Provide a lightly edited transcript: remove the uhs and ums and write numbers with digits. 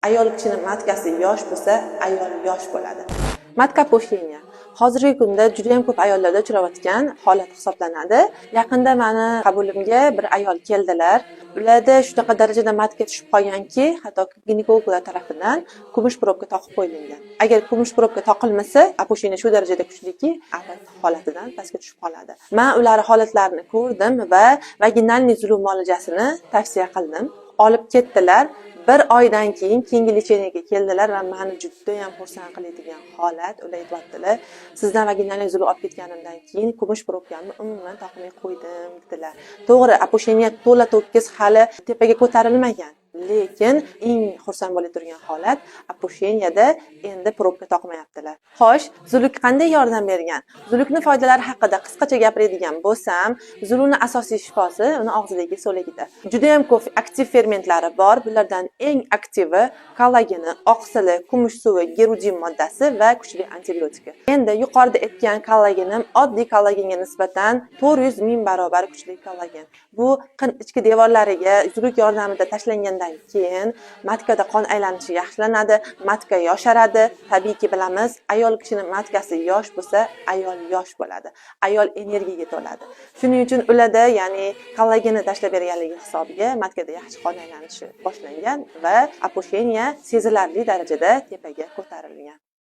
Ayol kishining matkasi yosh bo'lsa, ayol yosh bo'ladi. Matka po'shenya hozirgi kunda juda ham ko'p ayollarda uchrayotgan holat hisoblanadi. Yaqinda meni qabulimga bir ayol keldilar. Ularda shunaqa darajada matka tushib qolganki, hatto ginekologlar tomonidan kumush probka taqib qo'yilgan. Agar kumush probka taqilmasa, po'shenya shu darajada kuchliki, holatidan pastga tushib qoladi. Men ular holatlarini ko'rdim va vaginalniy zulum muolajasini tavsiya qildim. Olib ketdilar. Bir oydan keyin keyingi lecheniyaga keldilar va meni juda ham xursand qiladigan holat. Ular aytibdilar, sizdan vaginalniy zulum olib ketganimdan keyin kumush probkamni umuman taqmay qo'ydim dedilar. To'g'ri, po'shenya to'la to'kis hali tepaga ko'tarilmagan. Lekin eng xursand bo'lib turgan holat poshenyada endi probka taqmayaptilar. Xo'sh, zuluk qanday yordam bergan? Zulukning foydalari haqida qisqacha gapiradigan bo'lsam, zulukning asosiy shifosi uni og'zidagi so'ligida. Juda ham ko'p aktiv fermentlari bor. Bulardan eng aktivi kollageni, oqsili, kumush suvi, gerudin moddasi va kuchli antibiotika. Endi yuqorida aytgan kollagenim oddiy kollagenga nisbatan 400 ming barobar kuchli kollagen. Bu qin ichki devorlariga zuluk yordamida tashlangandan keyin matkada qon aylanishi yaxshilanadi, matka yosharadi. Tabiiyki bilamiz, ayol kishining matkasi yosh bo'lsa, ayol yosh bo'ladi. Ayol energiyaga to'ladi. Shuning uchun ularda, ya'ni kollagenni tashlab berganligi hisobiga matkada yaxshi qon aylanishi boshlangan va po'shenya sezilarli darajada tepaga ko'tarilgan.